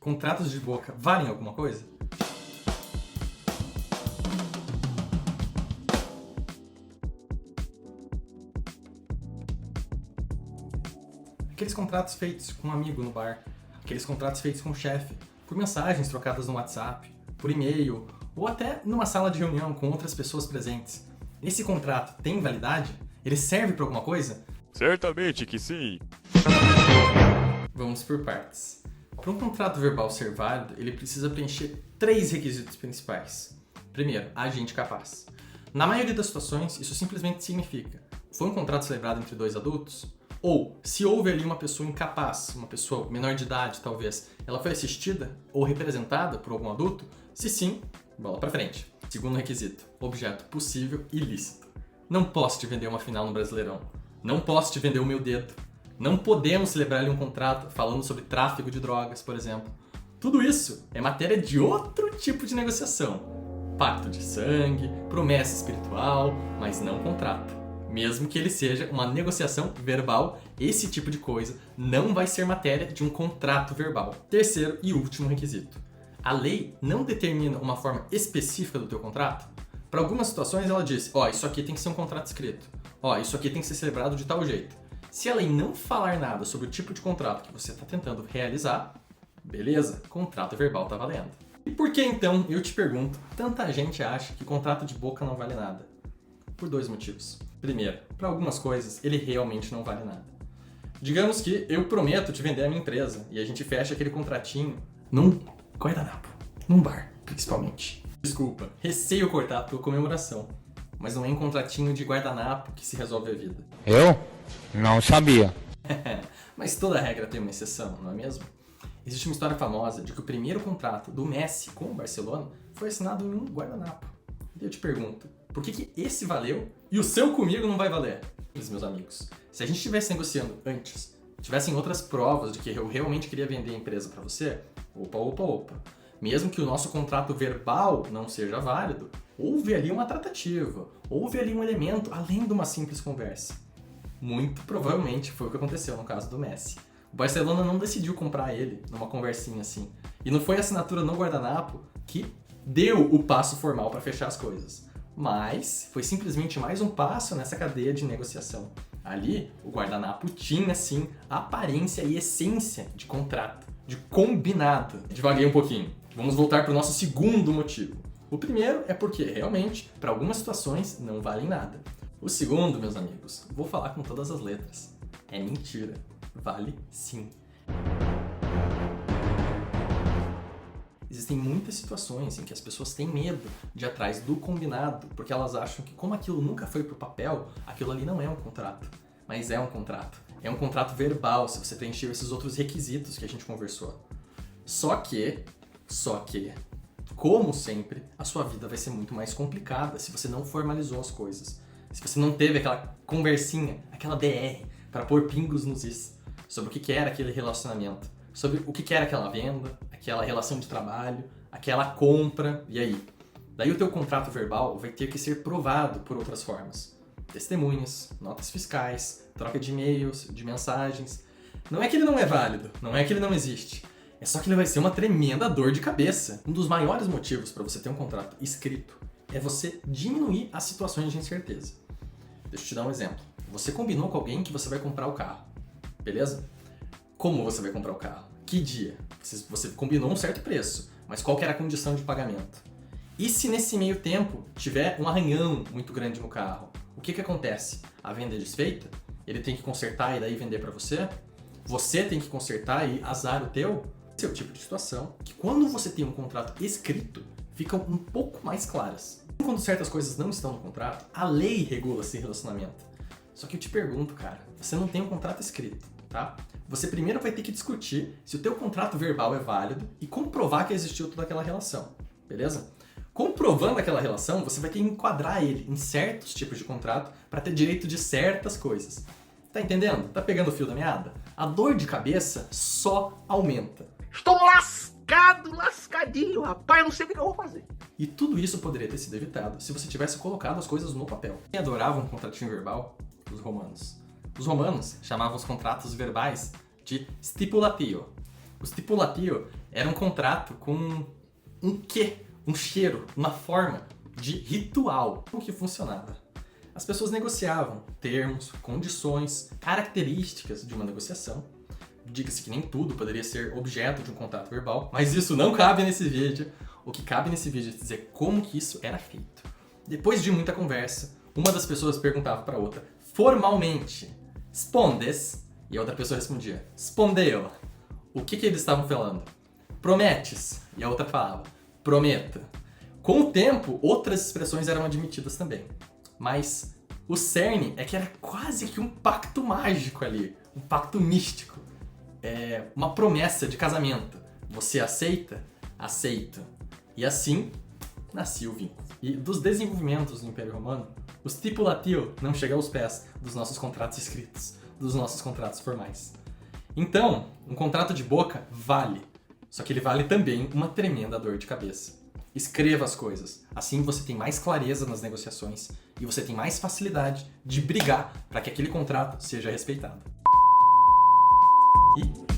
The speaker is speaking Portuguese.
Contratos de boca valem alguma coisa? Aqueles contratos feitos com um amigo no bar, aqueles contratos feitos com o chefe, por mensagens trocadas no WhatsApp, por e-mail, ou até numa sala de reunião com outras pessoas presentes. Esse contrato tem validade? Ele serve para alguma coisa? Certamente que sim. Vamos por partes. Para um contrato verbal ser válido, ele precisa preencher 3 requisitos principais. Primeiro, agente capaz. Na maioria das situações, isso simplesmente significa: foi um contrato celebrado entre 2 adultos? Ou, se houve ali uma pessoa incapaz, uma pessoa menor de idade talvez, ela foi assistida ou representada por algum adulto? Se sim, bola pra frente. Segundo requisito, objeto possível e lícito. Não posso te vender uma final no Brasileirão. Não posso te vender o meu dedo. Não podemos celebrar ali um contrato falando sobre tráfico de drogas, por exemplo. Tudo isso é matéria de outro tipo de negociação. Pacto de sangue, promessa espiritual, mas não contrato. Mesmo que ele seja uma negociação verbal, esse tipo de coisa não vai ser matéria de um contrato verbal. Terceiro e último requisito. A lei não determina uma forma específica do teu contrato? Para algumas situações ela diz, isso aqui tem que ser um contrato escrito. Isso aqui tem que ser celebrado de tal jeito. Se a lei não falar nada sobre o tipo de contrato que você está tentando realizar, beleza, contrato verbal tá valendo. E por que então, eu te pergunto, tanta gente acha que contrato de boca não vale nada? Por 2 motivos. Primeiro, para algumas coisas ele realmente não vale nada. Digamos que eu prometo te vender a minha empresa e a gente fecha aquele contratinho num guardanapo, num bar, principalmente. Desculpa, receio cortar a tua comemoração, mas não é um contratinho de guardanapo que se resolve a vida. Eu? Não sabia. Mas toda regra tem uma exceção, não é mesmo? Existe uma história famosa de que o primeiro contrato do Messi com o Barcelona foi assinado em um guardanapo. E eu te pergunto, por que esse valeu e o seu comigo não vai valer? Meus amigos, se a gente estivesse negociando antes, tivessem outras provas de que eu realmente queria vender a empresa para você, opa. Mesmo que o nosso contrato verbal não seja válido, houve ali uma tratativa, houve ali um elemento além de uma simples conversa. Muito provavelmente foi o que aconteceu no caso do Messi. O Barcelona não decidiu comprar ele numa conversinha assim. E não foi a assinatura no guardanapo que deu o passo formal para fechar as coisas. Mas foi simplesmente mais um passo nessa cadeia de negociação. Ali, o guardanapo tinha, sim, aparência e essência de contrato, de combinado. Divaguei um pouquinho. Vamos voltar para o nosso segundo motivo. O primeiro é porque, realmente, para algumas situações, não valem nada. O segundo, meus amigos, vou falar com todas as letras. É mentira. Vale sim. Existem muitas situações em que as pessoas têm medo de ir atrás do combinado, porque elas acham que como aquilo nunca foi pro papel, aquilo ali não é um contrato. Mas é um contrato. É um contrato verbal, se você preencheu esses outros requisitos que a gente conversou. Só que, como sempre, a sua vida vai ser muito mais complicada se você não formalizou as coisas. Se você não teve aquela conversinha, aquela DR, para pôr pingos nos is, sobre o que era aquele relacionamento, sobre o que era aquela venda, aquela relação de trabalho, aquela compra, e aí? Daí o teu contrato verbal vai ter que ser provado por outras formas. Testemunhas, notas fiscais, troca de e-mails, de mensagens. Não é que ele não é válido, não é que ele não existe. É só que ele vai ser uma tremenda dor de cabeça. Um dos maiores motivos para você ter um contrato escrito é você diminuir as situações de incerteza. Deixa eu te dar um exemplo. Você combinou com alguém que você vai comprar o carro, beleza? Como você vai comprar o carro? Que dia? Você combinou um certo preço, mas qual que era a condição de pagamento? E se nesse meio tempo tiver um arranhão muito grande no carro? O que acontece? A venda é desfeita? Ele tem que consertar e daí vender para você? Você tem que consertar e azar o teu? Esse é o tipo de situação que quando você tem um contrato escrito, ficam um pouco mais claras. Quando certas coisas não estão no contrato, a lei regula esse relacionamento. Só que eu te pergunto, cara, você não tem um contrato escrito, tá? Você primeiro vai ter que discutir se o teu contrato verbal é válido e comprovar que existiu toda aquela relação, beleza? Comprovando aquela relação, você vai ter que enquadrar ele em certos tipos de contrato para ter direito de certas coisas. Tá entendendo? Tá pegando o fio da meada? A dor de cabeça só aumenta. Estou lascadinho, rapaz, eu não sei o que eu vou fazer. E tudo isso poderia ter sido evitado se você tivesse colocado as coisas no papel. Quem adorava um contratinho verbal? Os romanos. Os romanos chamavam os contratos verbais de stipulatio. O stipulatio Era um contrato com um quê? Um cheiro, uma forma de ritual. Como que funcionava? As pessoas negociavam termos, condições, características de uma negociação. Diga-se que nem tudo poderia ser objeto de um contrato verbal, mas isso não cabe nesse vídeo. O que cabe nesse vídeo é dizer como que isso era feito. Depois de muita conversa, uma das pessoas perguntava para a outra, formalmente, "Spondes?" E a outra pessoa respondia, "Spondeo." O que eles estavam falando? "Prometes?" E a outra falava, "Prometo." Com o tempo, outras expressões eram admitidas também. Mas o cerne é que era quase que um pacto mágico ali, um pacto místico. Uma promessa de casamento. Você aceita? Aceito. E assim, nascia o vínculo. E dos desenvolvimentos do Império Romano, o stipulatio não chega aos pés dos nossos contratos escritos, dos nossos contratos formais. Então, um contrato de boca vale, só que ele vale também uma tremenda dor de cabeça. Escreva as coisas, assim você tem mais clareza nas negociações e você tem mais facilidade de brigar para que aquele contrato seja respeitado. E